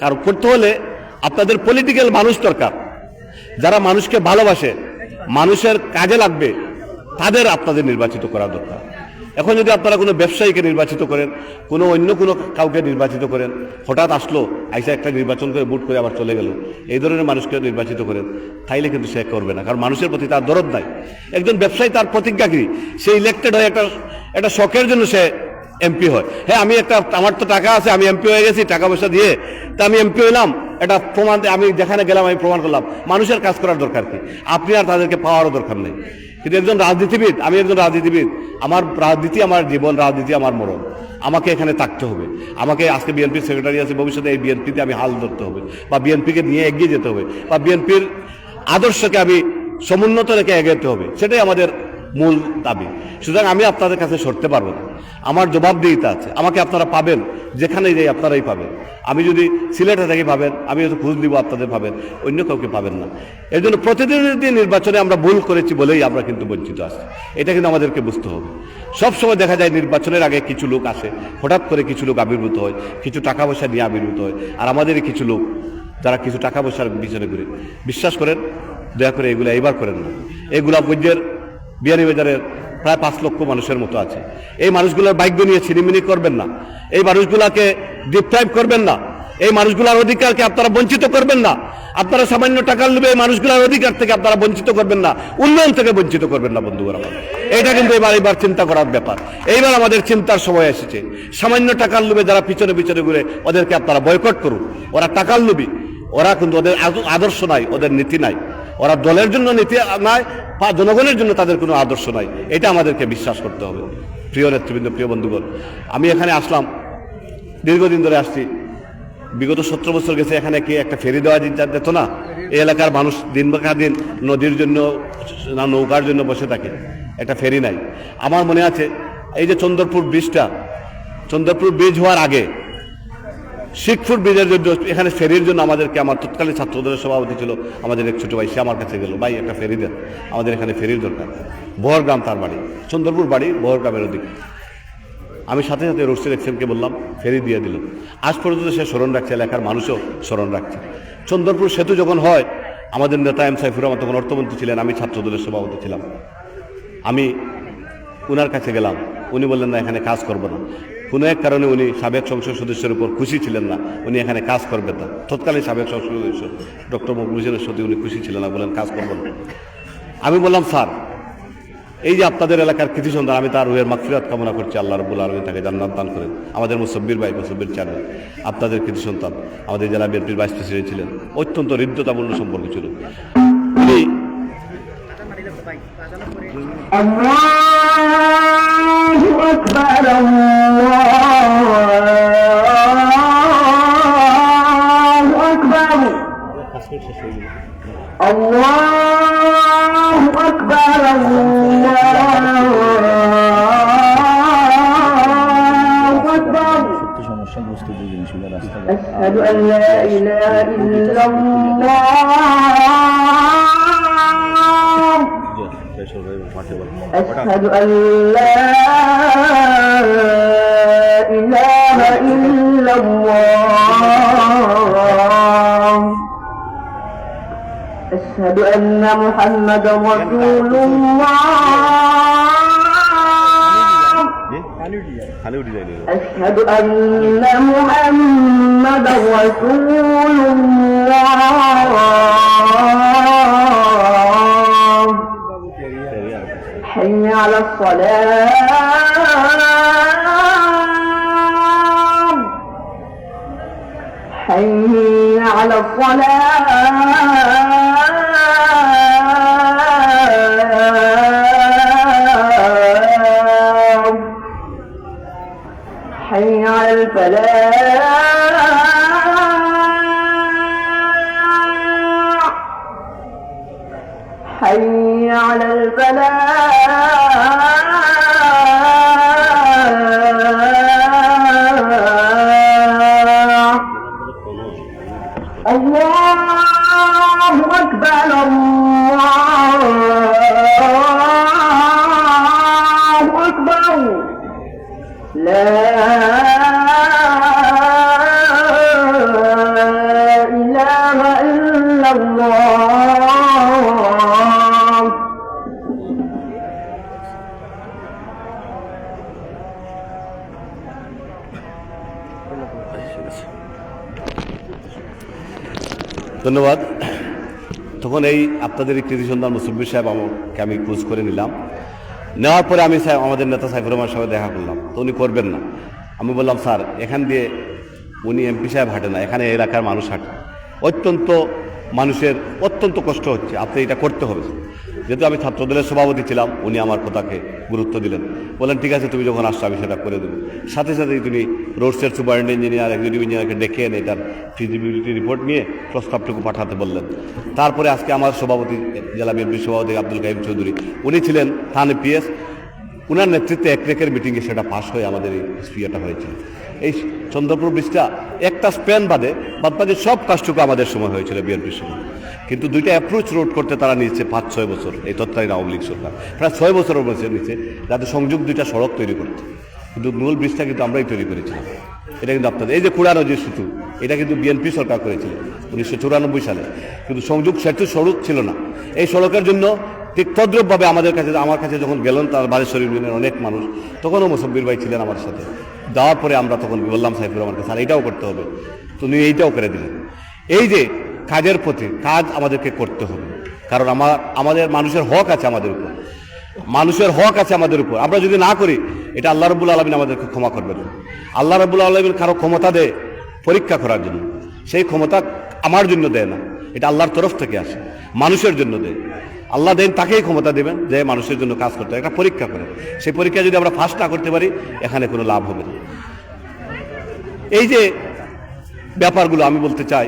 কারণ করতে হলে আপনাদের পলিটিক্যাল মানুষ দরকার, যারা মানুষকে ভালোবাসে, মানুষের কাজে লাগবে, তাদের আপনাদের নির্বাচিত করা দরকার। এখন যদি আপনারা কোনো ব্যবসায়ীকে নির্বাচিত করেন, কোনো অন্য কোনো কাউকে নির্বাচিত করেন, হঠাৎ আসলো আইসা একটা নির্বাচন করে ভোট করে আবার চলে গেল, এই ধরনের মানুষকে নির্বাচিত করেন, তাইলে কিন্তু সে করবে না, কারণ মানুষের প্রতি তার দরদ নাই। একজন ব্যবসায়ী তার প্রতিজ্ঞাকারী, সে ইলেক্টেড হয় একটা শখের জন্য সে এমপি হয়। হ্যাঁ, আমার তো টাকা আছে, আমি এমপি হয়ে গেছি, টাকা পয়সা দিয়ে তা আমি এমপি হইলাম, এটা প্রমাণ, আমি যেখানে গেলাম আমি প্রমাণ করলাম। মানুষের কাজ করার দরকার কি? আপনি আর তাদেরকে পাওয়ারও দরকার নেই। কিন্তু একজন রাজনীতিবিদ, আমি একজন রাজনীতিবিদ, আমার রাজনীতি আমার জীবন, রাজনীতি আমার মরণ, আমাকে এখানে থাকতে হবে। আমাকে আজকে বিএনপির সেক্রেটারি আছে, ভবিষ্যতে এই বিএনপিতে আমি হাল ধরতে হবে, বা বিএনপিকে নিয়ে এগিয়ে যেতে হবে, বা বিএনপির আদর্শকে আমি সমুন্নত রেখে এগোতে হবে, সেটাই আমাদের মূল দাবি। সুতরাং আমি আপনাদের কাছে সরতে পারবো না, আমার জবাবদিহিতা আছে। আমাকে আপনারা পাবেন, যেখানেই যাই আপনারাই পাবেন। আমি যদি সিলেটে থেকে পাবেন, আমি হয়তো খোঁজ দিব, আপনাদের পাবেন, অন্য কাউকে পাবেন না। এর জন্য প্রতিনিধি নির্বাচনে আমরা ভুল করেছি বলেই আমরা কিন্তু বঞ্চিত আছি, এটা কিন্তু আমাদেরকে বুঝতে হবে। সবসময় দেখা যায় নির্বাচনের আগে কিছু লোক আসে, হঠাৎ করে কিছু লোক আবির্ভূত হয়, কিছু টাকা পয়সা নিয়ে আবির্ভূত হয়, আর আমাদেরই কিছু লোক যারা কিছু টাকা পয়সার পিছনে ঘুরে। বিশ্বাস করেন, দয়া করে এগুলো এইবার করেন না। এগুলা বৈদ্যের বিয়ানীবাজারের প্রায় 5 লক্ষ মানুষের মতো আছে। এই মানুষগুলোর ভাগ্য নিয়ে ছিনিমিনি করবেন না, এই মানুষগুলাকে ডিপ্রাইভ করবেন না, এই মানুষগুলোর অধিকারকে আপনারা বঞ্চিত করবেন না। আপনারা সামান্য টাকার লোভে এই মানুষগুলোর অধিকার থেকে আপনারা বঞ্চিত করবেন না, উন্নয়ন থেকে বঞ্চিত করবেন না বন্ধুরা। এটা কিন্তু এবার চিন্তা করার ব্যাপার। এইবার আমাদের চিন্তার সময় এসেছে। সামান্য টাকার লোভে যারা পিছনে পিছনে ঘুরে, ওদেরকে আপনারা বয়কট করুন। ওরা টাকার লোভী, ওরা কিন্তু ওদের আদর্শ নাই, ওদের নীতি নাই, ওরা দলের জন্য নীতি নাই, বা জনগণের জন্য তাদের কোনো আদর্শ নাই। এটা আমাদেরকে বিশ্বাস করতে হবে। প্রিয় নেতৃবৃন্দ, প্রিয় বন্ধুগণ, আমি এখানে আসলাম, দীর্ঘদিন ধরে আসছি, বিগত 17 বছর গেছে। এখানে কি একটা ফেরি দেওয়া যেত না? এই এলাকার মানুষ দিন নদীর জন্য না নৌকার জন্য বসে থাকে, একটা ফেরি নাই। আমার মনে আছে এই যে চন্দ্রপুর ব্রিজ হওয়ার আগে শিখপুর ব্রিজের জন্য এখানে ফেরির জন্য আমাদেরকে, আমার তৎকালীন ছাত্রদলের সভাপতি ছিল আমাদের এক ছোট ভাই, সে আমার কাছে গেল, ভাই একটা ফেরি দেন, আমাদের এখানে ফেরির দরকার। বহরগ্রাম তার বাড়ি, চন্দ্রপুর বাড়ি বহরগ্রামের ওদিকে। আমি সাথে সাথে রশিদ এক্সেমকে বললাম, ফেরি দিয়ে দিল। আজ পর্যন্ত সে স্মরণ রাখছে, এলাকার মানুষও স্মরণ রাখছে। চন্দ্রপুর সেতু যখন হয়, আমাদের নেতা এম সাইফুর রহমান তখন অর্থমন্ত্রী ছিলেন, আমি ছাত্রদলের সভাপতি ছিলাম। আমি উনার কাছে গেলাম, উনি বললেন না, এখানে কাজ করবো না। কোনো এক কারণে উনি সাবেক সংসদ সদস্যের উপর খুশি ছিলেন না, উনি এখানে কাজ করবেন না। তৎকালীন সাবেক সংসদ সদস্য ডক্টর মকবুল হোসেনের সাথে উনি খুশি ছিলেন না, বলেন কাজ করবেন না। আমি বললাম, স্যার, এই যে আপনাদের এলাকার কৃতি সন্তান, আমি তার রুহের মাগফিরাত কামনা করছি, আল্লাহ রাব্বুল আলামিন তাকে জান্নাত দান করেন। আমাদের মুসব্বির ভাই, মুসব্বির চেয়ারম্যান, আপনাদের কৃতি সন্তান, আমাদের জেলা বিএনপির ভাইস প্রেসিডেন্ট ছিলেন, অত্যন্ত হৃদ্যতাপূর্ণ সম্পর্ক ছিল। উনি আল্লাহু আকবার, আল্লাহু আকবার, আল্লাহু আকবার। আশহাদু আন লা ইলাহা ইল্লাল্লাহ, আশহাদু আন লা ইলাহা ইল্লাল্লাহ, أشهد أن محمدا رسول الله، أشهد أن محمدا رسول الله، حي على الصلاة، حي على الصلاة، حي على الفلاح، حي على الفلاح، الله أكبر، الله أكبر، لا ধন্যবাদ। তখন এই আপনাদের কৃতি সন্ধান মুসব্বির সাহেব আমাকে আমি খোঁজ করে নিলাম। নেওয়ার পরে আমি আমাদের নেতা সাইফুর রহমানের সঙ্গে দেখা করলাম, তো উনি করবেন না। আমি বললাম, স্যার এখান দিয়ে উনি এমপি সাহেব হাঁটে না, এখানে এলাকার মানুষ হাঁটে, মানুষের অত্যন্ত কষ্ট হচ্ছে, আপনি এটা করতে হবে। যেহেতু আমি ছাত্রদলের সভাপতি ছিলাম, উনি আমার কথাকে গুরুত্ব দিলেন, বললেন ঠিক আছে তুমি যখন আসছো আমি সেটা করে দেবো। সাথে সাথেই তিনি রোডসের সুপারিনটেন্ডেন্ট ইঞ্জিনিয়ার এক্সিকিউটিভ ইঞ্জিনিয়ারকে ডেকে এনে এটার ফিজিবিলিটি রিপোর্ট নিয়ে প্রস্তাবটুকু পাঠাতে বললেন। তারপরে আজকে আমার সভাপতি, জেলা বিএনপির সভাপতি আব্দুল কাইম চৌধুরী, উনি ছিলেন থান পিএস, উনার নেতৃত্বে একরেকের মিটিংয়ে সেটা পাশ হয়ে আমাদের এই স্পিয়াটা হয়েছিল। এই চন্দ্রপুর ব্রিজটা একটা স্প্যান বাদে সব কাজটুকু আমাদের সময় হয়েছিল বিএনপির সময়। কিন্তু দুইটা অ্যাপ্রোচ রোড করতে তারা নিয়েছে 5-6 বছর, এই তৎকালীন আওয়ামী লীগ সরকার প্রায় 6 বছরের বছর নিচ্ছে, যাতে সংযোগ দুইটা সড়ক তৈরি করতে। কিন্তু মূল ব্রিজটা কিন্তু আমরাই তৈরি করেছিলাম। এটা কিন্তু আপনাদের এই যে কুড়ানো যে সেতু, এটা কিন্তু বিএনপি সরকার করেছিল 1994 সালে, কিন্তু সংযোগ সেতু সড়ক ছিল না। এই সড়কের জন্য ঠিক তদ্রূপভাবে আমার কাছে যখন গেলেন তার বালেশ্বর ইউনিয়নের অনেক মানুষ, তখনও মুসব্বির ভাই ছিলেন আমার সাথে। যাওয়ার পরে আমরা তখন বললাম সাইফুর রহমানকে, স্যার এইটাও করতে হবে, তো উনি এইটাও করে দিলেন। এই যে কাজের প্রতি কাজ আমাদেরকে করতে হবে, কারণ আমাদের মানুষের হক আছে আমাদের উপর, আমরা যদি না করি এটা আল্লাহ রাব্বুল আলামিন আমাদেরকে ক্ষমা করবেন। আল্লাহ রাব্বুল আলামিন কারো ক্ষমতা দেয় পরীক্ষা করার জন্য, সেই ক্ষমতা আমার জন্য দেয় না, এটা আল্লাহর তরফ থেকে আসে, মানুষের জন্য দেয়। আল্লাহ দেন তাকেই ক্ষমতা দেবেন যে মানুষের জন্য কাজ করতে, একটা পরীক্ষা করে। সেই পরীক্ষা যদি আমরা ফার্স্ট না করতে পারি এখানে কোনো লাভ হবে না। এই যে ব্যাপারগুলো আমি বলতে চাই,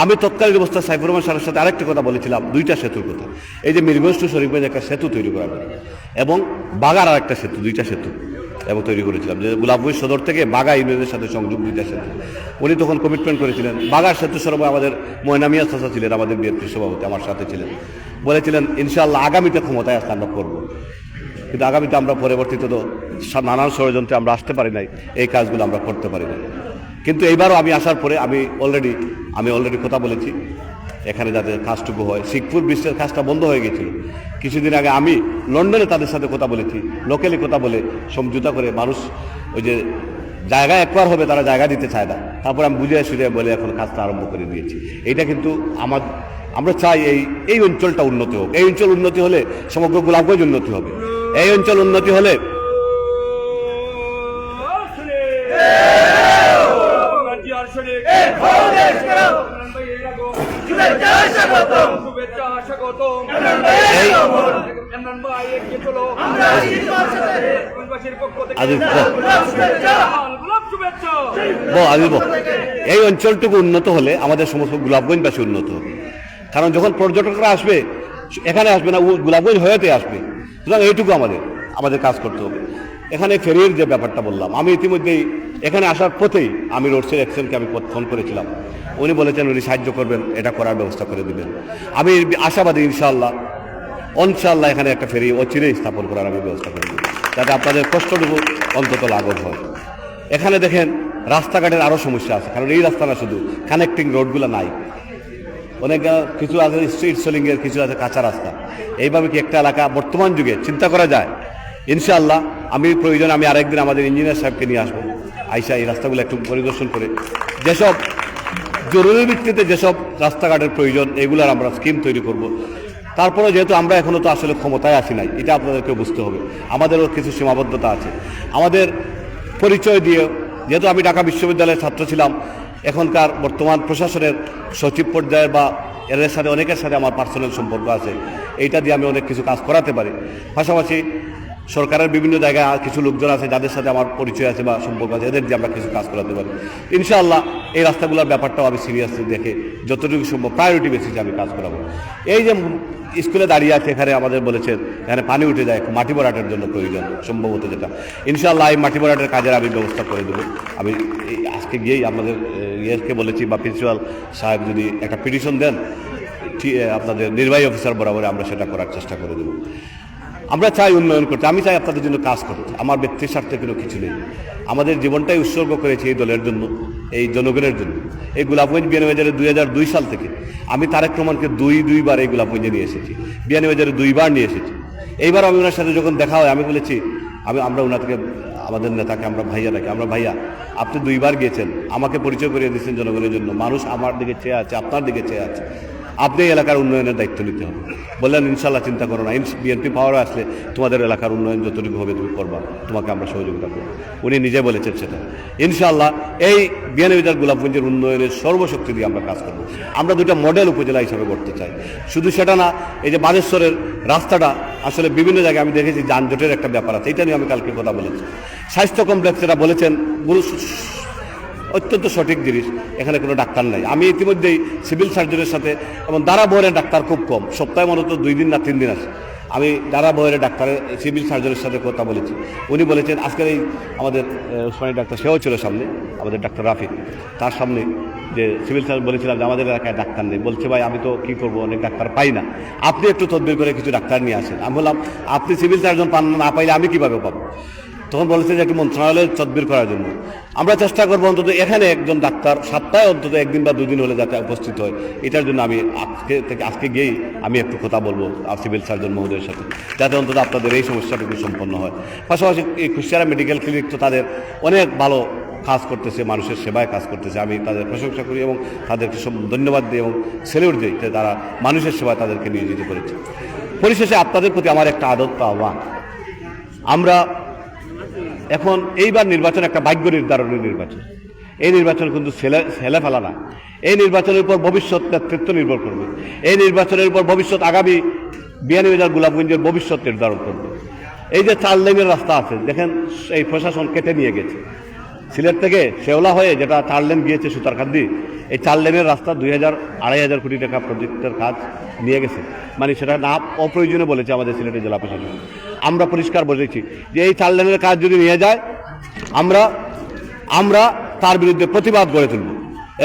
আমি তৎকালীন অবস্থা সাইফুর রহমান স্যারের সাথে আরেকটি কথা বলেছিলাম, দুইটা সেতুর কথা। এই যে মিরগঞ্জ টু শরীফগঞ্জ একটা সেতু তৈরি করা হবে, এবং বাগার আর একটা সেতু, দুইটা সেতু এবং তৈরি করেছিলাম, যে গোলাপগঞ্জ সদর থেকে বাগা ইউনিয়নের সাথে সংযোগ দুইটা সেতু। উনি তখন কমিটমেন্ট করেছিলেন। বাগার সেতু সরবরাহ আমাদের ময়নামিয়া চাচা ছিলেন, আমাদের বিএনপির সভাপতি, আমার সাথে ছিলেন, বলেছিলেন ইনশাআল্লাহ আগামীতে ক্ষমতায় আসতে আমরা করবো। কিন্তু আগামীতে আমরা পরবর্তীতে তো নানান ষড়যন্ত্রে আমরা আসতে পারি নাই, এই কাজগুলো আমরা করতে পারি না। কিন্তু এইবারও আমি আসার পরে আমি অলরেডি কথা বলেছি, এখানে যাতে কাজটুকু হয়। শিখপুর ব্রিজের কাজটা বন্ধ হয়ে গেছিল কিছুদিন আগে, আমি লন্ডনে তাদের সাথে কথা বলেছি, লোকালি কথা বলে সমঝোতা করে, মানুষ ওই যে জায়গা একবার হবে তারা জায়গা দিতে চায় না, তারপর আমি বুঝিয়ে সুঝিয়ে বলে এখন কাজটা আরম্ভ করে দিয়েছি। এইটা কিন্তু আমরা চাই এই অঞ্চলটা উন্নতি হোক। এই অঞ্চল উন্নতি হলে সমগ্র গোলাপগঞ্জ উন্নতি হবে। এই অঞ্চল উন্নতি হলে এই অঞ্চলটুকু উন্নত হলে আমাদের সমস্ত গোলাপগঞ্জবাসী উন্নত হবে। কারণ যখন পর্যটকরা আসবে এখানে আসবে না, গোলাপগঞ্জ হয়েতে আসবে। সুতরাং এইটুকু আমাদের কাজ করতে হবে। এখানে ফেরির যে ব্যাপারটা বললাম, আমি ইতিমধ্যেই এখানে আসার পথেই আমি রোডসের এক্সেলকে আমি ফোন করেছিলাম, উনি বলেছেন উনি সাহায্য করবেন, এটা করার ব্যবস্থা করে দিবেন। আমি আশাবাদী ইনশাআল্লাহ এখানে একটা ফেরি অচিরেই স্থাপন করার আমি ব্যবস্থা করে দেব, যাতে আপনাদের কষ্টটুকু অন্তত লাঘব হয়। এখানে দেখেন রাস্তাঘাটের আরও সমস্যা আছে, কারণ এই রাস্তা না, শুধু কানেক্টিং রোডগুলো নাই, অনেক কিছু আছে স্ট্রিট সোলিংয়ের, কিছু আছে কাঁচা রাস্তা। এইভাবে কি একটা এলাকা বর্তমান যুগে চিন্তা করা যায়? ইনশাআল্লাহ আমি আরেকদিন আমাদের ইঞ্জিনিয়ার সাহেবকে নিয়ে আসবো, আইসা এই রাস্তাগুলো একটু পরিদর্শন করে যেসব জরুরি ভিত্তিতে যেসব রাস্তাঘাটের প্রয়োজন এগুলোর আমরা স্কিম তৈরি করব। তারপরে যেহেতু আমরা এখনও তো আসলে ক্ষমতায় আসি নাই, এটা আপনাদেরকে বুঝতে হবে, আমাদেরও কিছু সীমাবদ্ধতা আছে। আমাদের পরিচয় দিয়ে, যেহেতু আমি ঢাকা বিশ্ববিদ্যালয়ের ছাত্র ছিলাম, এখনকার বর্তমান প্রশাসনের সচিব পর্যায়ের বা এর সাথে অনেকের সাথে আমার পার্সোনাল সম্পর্ক আছে, এইটা দিয়ে আমি অনেক কিছু কাজ করাতে পারি। পাশাপাশি সরকারের বিভিন্ন জায়গায় কিছু লোকজন আছে যাদের সাথে আমার পরিচয় আছে বা সম্পর্ক আছে, এদের দিয়ে আমরা কিছু কাজ করাতে পারি। ইনশাআল্লাহ এই রাস্তাগুলোর ব্যাপারটাও আমি সিরিয়াসলি দেখে যতটুকু সম্ভব প্রায়োরিটি বেসিসে আমি কাজ করাবো। এই যে স্কুলে দাঁড়িয়ে আছে, এখানে আমাদের বলেছেন এখানে পানি উঠে যায়, মাটি ভরাটের জন্য প্রয়োজন সম্ভবত, যেটা ইনশাআল্লাহ এই মাটি ভরাটের কাজের আমি ব্যবস্থা করে দেবো। আমি আজকে গিয়েই আমাদের ইয়েকে বলেছি, বা প্রিন্সিপাল সাহেব যদি একটা পিটিশন দেন আপনাদের নির্বাহী অফিসার বরাবর, আমরা সেটা করার চেষ্টা করে দেবো। আমরা চাই উন্নয়ন করতে, আমি চাই আপনাদের জন্য কাজ করতে, আমার ব্যক্তির স্বার্থে কোনো কিছু নেই। আমাদের জীবনটাই উৎসর্গ করেছি এই দলের জন্য, এই জনগণের জন্য। এই গোলাপগঞ্জ বিয়ানীবাজারে 2002 সাল থেকে আমি তারেক রহমানকে দুইবার এই গোলাপগঞ্জে নিয়ে এসেছি, বিয়ানীবাজারে 2বার নিয়ে এসেছি। এইবার আমি ওনার সাথে যখন দেখা হয় আমি বলেছি, আমরা ওনাকে আমাদের নেতাকে আমরা ভাইয়া ডাকি, আমরা ভাইয়া আপনি 2বার গিয়েছেন, আমাকে পরিচয় করিয়ে দিয়েছেন জনগণের জন্য, মানুষ আমার দিকে চেয়ে আছে, আপনার দিকে চেয়ে আছে, আপনি এই এলাকার উন্নয়নের দায়িত্ব নিতে হবে। বললেন ইনশাল্লাহ চিন্তা করো না, বিএনপি পাওয়ারে আসলে তোমাদের এলাকার উন্নয়ন যতটুকু হবে তুমি করবা, তোমাকে আমরা সহযোগিতা করবো। উনি নিজে বলেছেন সেটা। ইনশাল্লাহ এই বিয়ানীবাজার গোলাপগঞ্জের উন্নয়নের সর্বশক্তি দিয়ে আমরা কাজ করবো। আমরা 2টা মডেল উপজেলা হিসাবে করতে চাই। শুধু সেটা না, এই যে বানেশ্বরের রাস্তাটা আসলে বিভিন্ন জায়গায় আমি দেখেছি যানজটের একটা ব্যাপার আছে, এটা নিয়ে আমি কালকে কথা বলেছি। স্বাস্থ্য কমপ্লেক্স যেটা বলেছেন অত্যন্ত সঠিক জিনিস, এখানে কোনো ডাক্তার নাই। আমি ইতিমধ্যেই সিভিল সার্জনের সাথে, এবং দাঁড়া বহরের ডাক্তার খুব কম, সপ্তাহে মূলত 2 দিন না 3 দিন আছে। আমি দাঁড়া বহরের ডাক্তারের সিভিল সার্জনের সাথে কথা বলেছি, উনি বলেছেন আজকের এই আমাদের ওসমানী ডাক্তার সেও ছিল সামনে, আমাদের ডাক্তার রাফি, তার সামনে যে সিভিল সার্জন বলেছিলাম যে আমাদের এলাকায় ডাক্তার নেই। বলছে ভাই আমি তো কী করবো, অনেক ডাক্তার পাই না, আপনি একটু তদবির করে কিছু ডাক্তার নিয়ে আসেন। আমি বললাম আপনি সিভিল সার্জন পান না পাইলে আমি কীভাবে পাবো? তখন বলেছে যে একটি মন্ত্রণালয়ের তদবির করার জন্য। আমরা চেষ্টা করবো অন্তত এখানে একজন ডাক্তার সপ্তাহে অন্তত 1 দিন বা 2 দিন হলে যাতে উপস্থিত হয়, এটার জন্য আমি আজকে গিয়েই আমি একটু কথা বলবো সিভিল সার্জন মহোদয়ের সাথে, যাতে অন্তত আপনাদের এই সমস্যাটুকু সম্পন্ন হয়। পাশাপাশি এই কুষ্টিয়া মেডিকেল ক্লিনিক তো তাদের অনেক ভালো কাজ করতেছে, মানুষের সেবায় কাজ করতেছে, আমি তাদের প্রশংসা করি এবং তাদেরকে সব ধন্যবাদ দিই এবং স্যালুট দিই যে তারা মানুষের সেবায় তাদেরকে নিয়োজিত করেছে। পরিশেষে আপনাদের প্রতি আমার একটা আদত আহ্বান, আমরা এখন এইবার নির্বাচন একটা ভাগ্য নির্ধারণের নির্বাচন। এই নির্বাচন কিন্তু ছেলে ফেলা না, এই নির্বাচনের উপর ভবিষ্যৎ নেতৃত্ব নির্ভর করবে। এই নির্বাচনের উপর ভবিষ্যৎ আগামী বিয়ানীবাজার গোলাপগঞ্জের ভবিষ্যৎ নির্ধারণ করবে। এই যে 4 লেনের রাস্তা আছে দেখেন, এই প্রশাসন কেটে নিয়ে গেছে সিলেট থেকে শেওলা হয়ে, যেটা 4 লেন গিয়েছে সুতারকান্দি, এই 4 লেনের রাস্তা 2,000-2,500 কোটি টাকা প্রজেক্টের কাজ নিয়ে গেছে। মানে সেটা না অপ্রয়োজনীয় বলেছে আমাদের সিলেটের জেলা প্রশাসন। আমরা পরিষ্কার বলেছি যে এই 4 লেনের কাজ যদি নিয়ে যায় আমরা তার বিরুদ্ধে প্রতিবাদ গড়ে তুলব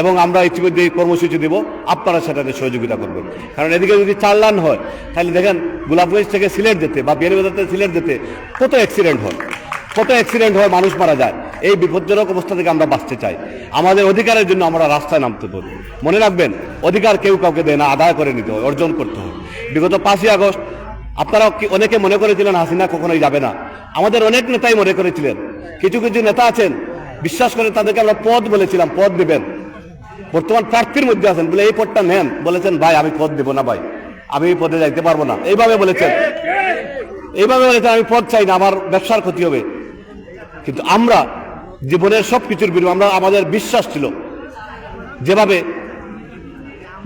এবং আমরা ইতিমধ্যে এই কর্মসূচি দেব, আপনারা সেটাতে সহযোগিতা করবেন। কারণ এদিকে যদি 4 লেন হয় তাহলে দেখেন গোলাপগঞ্জ থেকে সিলেট যেতে বা বিয়ানীবাজার থেকে সিলেট যেতে কত অ্যাক্সিডেন্ট হয়, মানুষ মারা যায়। এই বিপজ্জনক অবস্থা থেকে আমরা বাঁচতে চাই। আমাদের অধিকারের জন্য আমরা রাস্তায় নামতে পারি। মনে রাখবেন, অধিকার কেউ কাউকে দেয় না, আদায় করে নিতে হয়, অর্জন করতে হয়। বিগত 5ই আগস্ট আপনারা অনেকে মনে করেছিলেন হাসিনা কখনোই যাবে না, আমাদের অনেক নেতাই মনে করেছিলেন। কিছু কিছু নেতা আছেন বিশ্বাস করে, তাদেরকে আমরা পদ বলেছিলাম, পদ দেবেন, বর্তমান প্রার্থীর মধ্যে আছেন, বলে এই পদটা নেন, বলেছেন ভাই আমি পদ দেব না, ভাই আমি এই পদে যাইতে পারবো না, এইভাবে বলেছেন আমি পদ চাই না, আমার ব্যবসার ক্ষতি হবে। কিন্তু আমরা জীবনের সব কিছুর বিনিময়ে আমাদের বিশ্বাস ছিল যেভাবে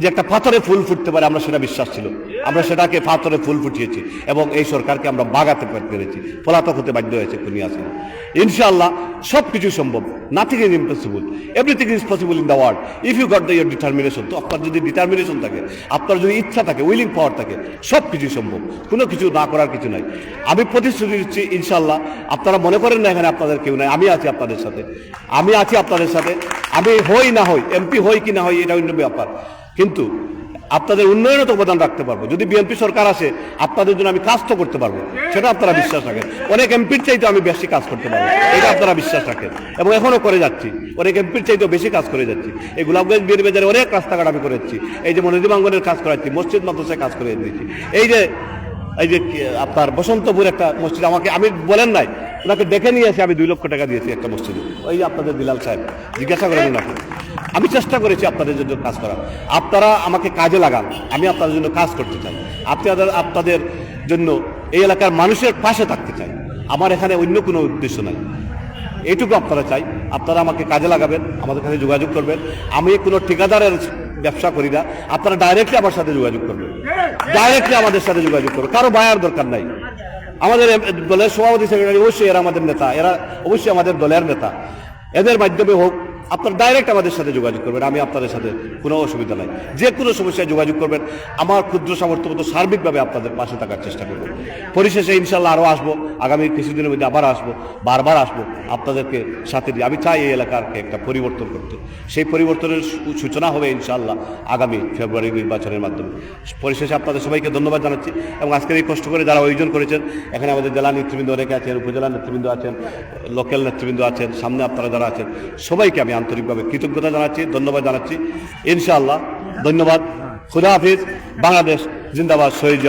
যে একটা পাথরে ফুল ফুটতে পারে, আমরা সেটা বিশ্বাস ছিল, আমরা সেটাকে পাথরে ফুল ফুটিয়েছি এবং এই সরকারকে আমরা বাগাতে পেরেছি, পলাতক হতে বাধ্য হয়েছে খুনি হাসিনা। ইনশাআল্লাহ সব কিছু সম্ভব, nothing is impossible, everything is possible in the world if you got the your determination. তো আপনার যদি ডিটারমিনেশন থাকে, আপনার যদি ইচ্ছা থাকে, উইলিং পাওয়ার থাকে, সব কিছু সম্ভব, কোনো কিছু না করার কিছু নাই। আমি প্রতিশ্রুতি দিচ্ছি ইনশাআল্লাহ, আপনারা মনে করেন না এখানে আপনাদের কেউ নাই, আমি আছি আপনাদের সাথে, আমি হই না হই, এমপি হই কি না হই এটা অন্য ব্যাপার, কিন্তু আপনাদের উন্নয়নে তো অবদান রাখতে পারবো। যদি বিএনপি সরকার আসে আপনাদের জন্য আমি কাজ তো করতে পারবো, সেটা আপনারা বিশ্বাস রাখেন। অনেক এমপির চাইতে আমি বেশি কাজ করতে পারবো, এটা আপনারা বিশ্বাস রাখেন এবং এখনো করে যাচ্ছি। অনেক এমপির চাইতেও বেশি কাজ করে যাচ্ছি। এই গোলাপগঞ্জ বিয়ানীবাজারে অনেক রাস্তাঘাট আমি করেছি, এই যে মনির বাঙ্গনের কাজ করাচ্ছি, মসজিদ মাদ্রাসায় কাজ করে দিয়েছি। এই যে আপনার বসন্তপুর একটা মসজিদ, আমি বলেন নাই, ওনাকে দেখে নিয়ে এসে আমি 2 লক্ষ টাকা দিয়েছি একটা মসজিদে, ওই যে আপনাদের বিলাল সাহেব, জিজ্ঞাসা করেন ওনাকে। আমি চেষ্টা করেছি আপনাদের জন্য কাজ করার, আপনারা আমাকে কাজে লাগান, আমি আপনাদের জন্য কাজ করতে চাই, আপনাদের জন্য এই এলাকার মানুষের পাশে থাকতে চাই। আমার এখানে অন্য কোনো উদ্দেশ্য নাই, এইটুকু আপনারা চাই। আপনারা আমাকে কাজে লাগাবেন, আমাদের কাছে যোগাযোগ করবেন। আমি কোনো ঠিকাদারের ব্যবসা করি না, আপনারা ডাইরেক্টলি আমার সাথে যোগাযোগ করবেন, ডাইরেক্টলি আমাদের সাথে যোগাযোগ করবেন, কারো বায়ার দরকার নাই। আমাদের দলের সভাপতি সেক্রেটারি অবশ্যই এরা আমাদের নেতা, এরা অবশ্যই আমাদের দলের নেতা, এদের মাধ্যমে হোক আপনারা ডাইরেক্ট আমাদের সাথে যোগাযোগ করবেন, আমি আপনাদের সাথে কোনো অসুবিধা নাই। যে কোনো সমস্যায় যোগাযোগ করবেন, আমার ক্ষুদ্র সামর্থ্য মতো সার্বিকভাবে আপনাদের পাশে থাকার চেষ্টা করব। পরিশেষে ইনশাল্লাহ আরও আসবো, আগামী কিছুদিনের মধ্যে আবার আসবো, বারবার আসবো আপনাদেরকে সাথে দিয়ে। আমি চাই এই এলাকাকে একটা পরিবর্তন করতে, সেই পরিবর্তনের সূচনা হবে ইনশাল্লাহ আগামী ফেব্রুয়ারি নির্বাচনের মাধ্যমে। পরিশেষে আপনাদের সবাইকে ধন্যবাদ জানাচ্ছি এবং আজকের এই কষ্ট করে যারা আয়োজন করেছেন, এখানে আমাদের জেলা নেতৃবৃন্দ অনেকে আছেন, উপজেলা নেতৃবৃন্দ আছেন, লোকাল নেতৃবৃন্দ আছেন, সামনে আপনারা যারা আছেন, সবাইকে আমি আন্তরিকভাবে কৃতজ্ঞতা জানাচ্ছি, ধন্যবাদ জানাচ্ছি। ইনশাআল্লাহ ধন্যবাদ। খুদা হাফিজ। বাংলাদেশ জিন্দাবাদ। শহীদ